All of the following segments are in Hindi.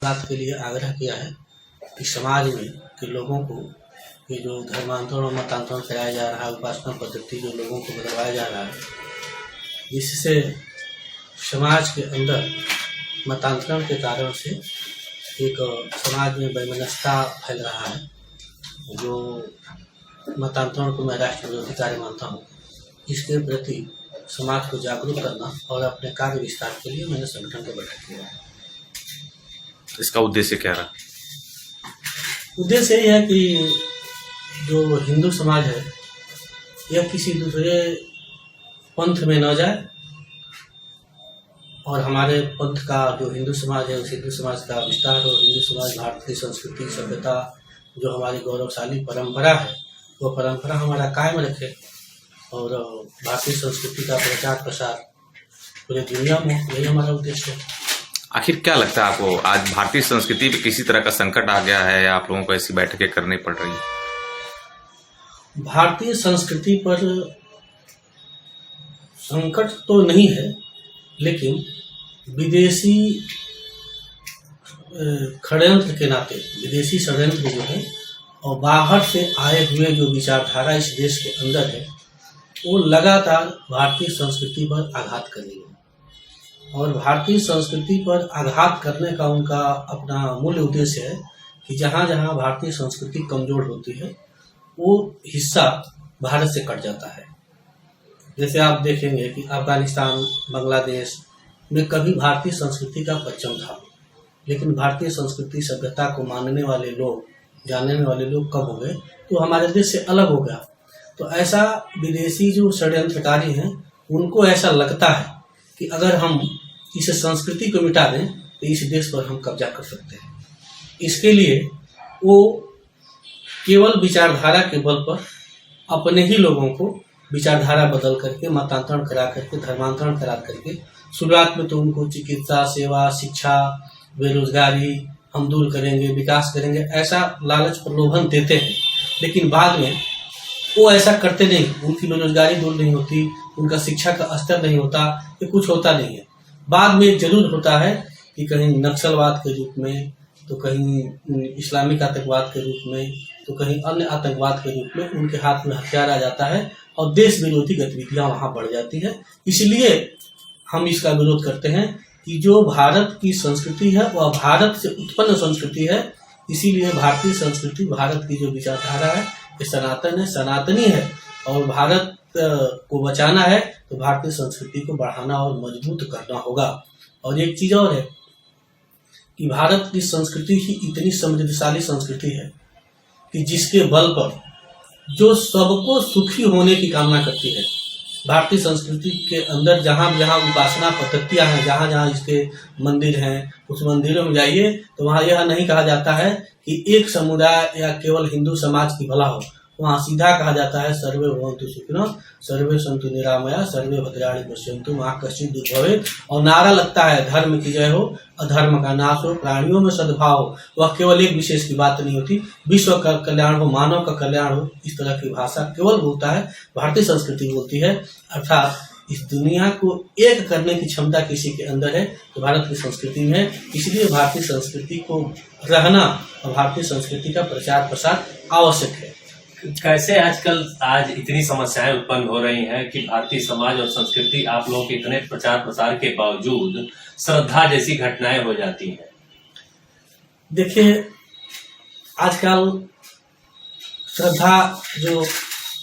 बात के लिए आग्रह किया है कि समाज में के लोगों को ये जो धर्मांतरण और मतांतरण कराया जा रहा है, उपासना पद्धति जो लोगों को बदलवाया जा रहा है, जिससे समाज के अंदर मतांतरण के कारण से एक समाज में वैमनस्यता फैल रहा है। जो मतांतरण को मैं राष्ट्र विरोधी कार्य मानता हूँ, इसके प्रति समाज को जागरूक करना और अपने कार्य विस्तार के लिए मैंने संगठन को बैठक किया है। इसका उद्देश्य क्या रहा? उद्देश्य यही है कि जो हिंदू समाज है यह किसी दूसरे पंथ में न जाए और हमारे पंथ का जो हिंदू समाज है उस हिंदू समाज का विस्तार हो। हिंदू समाज भारतीय संस्कृति सभ्यता जो हमारी गौरवशाली परंपरा है वो परंपरा हमारा कायम रखे और भारतीय संस्कृति का प्रचार प्रसार पूरे दुनिया में, यही हमारा उद्देश्य है। आखिर क्या लगता है आपको, आज भारतीय संस्कृति पे किसी तरह का संकट आ गया है या आप लोगों को ऐसी बैठकें करनी पड़ रही है? भारतीय संस्कृति पर संकट तो नहीं है, लेकिन विदेशी षड्यंत्र के नाते विदेशी षड्यंत्र जो है और बाहर से आए हुए जो विचारधारा इस देश के अंदर है वो लगातार भारतीय संस्कृति पर आघात कर रही है। और भारतीय संस्कृति पर आघात करने का उनका अपना मूल उद्देश्य है कि जहाँ जहाँ भारतीय संस्कृति कमजोर होती है वो हिस्सा भारत से कट जाता है। जैसे आप देखेंगे कि अफगानिस्तान, बांग्लादेश में कभी भारतीय संस्कृति का परचम था, लेकिन भारतीय संस्कृति सभ्यता को मानने वाले लोग, जानने वाले लोग कब हो गए तो हमारे देश से अलग हो गया। तो ऐसा विदेशी जो षड्यंत्रकारी हैं उनको ऐसा लगता है कि अगर हम इस संस्कृति को मिटा दें तो इस देश पर हम कब्जा कर सकते हैं। इसके लिए वो केवल विचारधारा के बल पर अपने ही लोगों को विचारधारा बदल करके, मतांतरण करा करके, धर्मांतरण करा करके, शुरुआत में तो उनको चिकित्सा सेवा, शिक्षा, बेरोजगारी हम दूर करेंगे, विकास करेंगे, ऐसा लालच प्रलोभन देते हैं। लेकिन बाद में वो ऐसा करते नहीं, उनकी बेरोजगारी दूर नहीं होती, उनका शिक्षा का स्तर नहीं होता, ये कुछ होता नहीं है। बाद में जरूर होता है कि कहीं नक्सलवाद के रूप में, तो कहीं इस्लामिक आतंकवाद के रूप में, तो कहीं अन्य आतंकवाद के रूप में उनके हाथ में हथियार आ जाता है और देश विरोधी गतिविधियां वहां बढ़ जाती है। इसलिए हम इसका विरोध करते हैं कि जो भारत की संस्कृति है वह भारत से उत्पन्न संस्कृति है। इसीलिए भारतीय संस्कृति, भारत की जो विचारधारा है ये सनातन है, सनातनी है और भारत को बचाना है तो भारतीय संस्कृति को बढ़ाना और मजबूत करना होगा। और एक चीज और है कि भारत की संस्कृति ही इतनी समृद्धशाली संस्कृति है कि जिसके बल पर जो सबको सुखी होने की कामना करती है। भारतीय संस्कृति के अंदर जहाँ जहाँ उपासना पद्धतियां हैं, जहाँ जहाँ इसके मंदिर हैं, उस मंदिरों में जाइए तो वहाँ यह नहीं कहा जाता है कि एक समुदाय या केवल हिंदू समाज की भला हो। वहाँ सीधा कहा जाता है सर्वे भवन्तु सुखिनः, सर्वे सन्तु निरामया, सर्वे भद्राणि पश्यन्तु मा कश्चित् दुर्भवेत्। और नारा लगता है धर्म की जय हो, अधर्म का नाश हो, प्राणियों में सद्भाव हो। वह केवल एक विशेष की बात नहीं होती, विश्व का कल्याण हो, मानव का कल्याण हो। इस तरह की भाषा केवल बोलता है भारतीय संस्कृति बोलती है। अर्थात इस दुनिया को एक करने की क्षमता किसी के अंदर है तो भारत की संस्कृति में है। इसलिए भारतीय संस्कृति को रहना और भारतीय संस्कृति का प्रचार प्रसार आवश्यक है। कैसे आज इतनी समस्याएं उत्पन्न हो रही हैं कि भारतीय समाज और संस्कृति, आप लोगों के इतने प्रचार प्रसार के बावजूद श्रद्धा जैसी घटनाएं हो जाती हैं? देखिए, आजकल श्रद्धा जो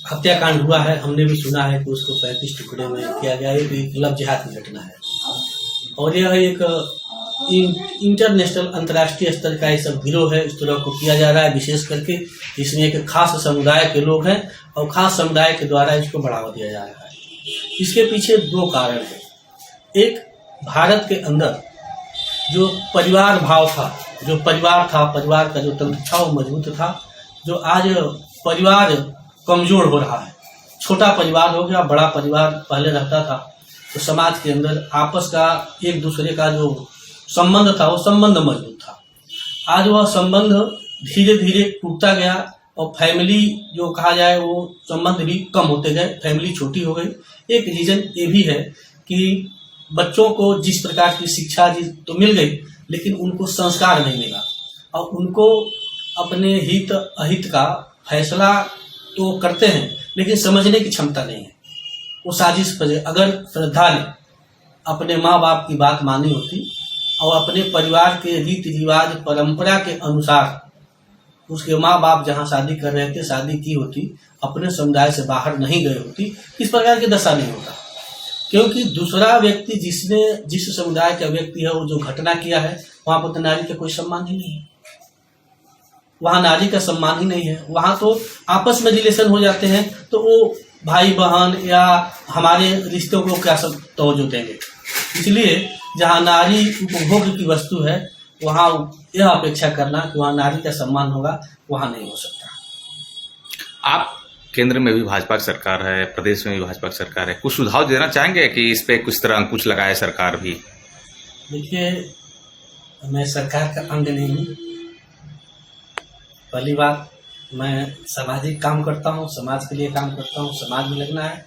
हत्याकांड हुआ है, हमने भी सुना है कि उसको 35 टुकड़े में किया गया। एक लव जिहाद की घटना है और यह एक इंटरनेशनल, अंतर्राष्ट्रीय स्तर का ये सब गिरोह है। इस तरह को किया जा रहा है, विशेष करके इसमें एक खास समुदाय के लोग हैं और खास समुदाय के द्वारा इसको बढ़ावा दिया जा रहा है। इसके पीछे दो कारण हैं। एक, भारत के अंदर जो परिवार भाव था, जो परिवार था, परिवार का जो तंत्र था वो मजबूत था। जो आज परिवार कमजोर हो रहा है, छोटा परिवार हो गया, बड़ा परिवार पहले रहता था तो समाज के अंदर आपस का एक दूसरे का जो संबंध था वो संबंध मजबूत था। आज वह संबंध धीरे धीरे टूटता गया और फैमिली जो कहा जाए वो संबंध भी कम होते गए, फैमिली छोटी हो गई। एक रीजन ये भी है कि बच्चों को जिस प्रकार की शिक्षा तो मिल गई, लेकिन उनको संस्कार नहीं मिला और उनको अपने हित अहित का फैसला तो करते हैं लेकिन समझने की क्षमता नहीं है। वो साजिश पर, अगर श्रद्धा ने अपने माँ बाप की बात मानी होती और अपने परिवार के रीति रिवाज परंपरा के अनुसार उसके माँ बाप जहाँ शादी कर रहे थे शादी की होती, अपने समुदाय से बाहर नहीं गए होती, इस प्रकार की दशा नहीं होता। क्योंकि दूसरा व्यक्ति जिस समुदाय का व्यक्ति है वो जो घटना किया है वहां पर तो नारी का कोई सम्मान ही नहीं है, वहां नारी का सम्मान ही नहीं है। वहां तो आपस में रिलेशन हो जाते हैं तो वो भाई बहन या हमारे रिश्तों को क्या सब तवज्जो देंगे। इसलिए जहाँ नारी उपभोग की वस्तु है वहाँ यह अपेक्षा करना कि वहाँ नारी का सम्मान होगा, वहाँ नहीं हो सकता। आप केंद्र में भी भाजपा की सरकार है, प्रदेश में भी भाजपा की सरकार है, कुछ सुझाव देना चाहेंगे कि इस पे कुछ तरह अंकुश लगाए सरकार भी? देखिए, मैं सरकार का अंग नहीं हूँ। पहली बात, मैं सामाजिक काम करता हूँ, समाज के लिए काम करता हूँ, समाज में लगना है।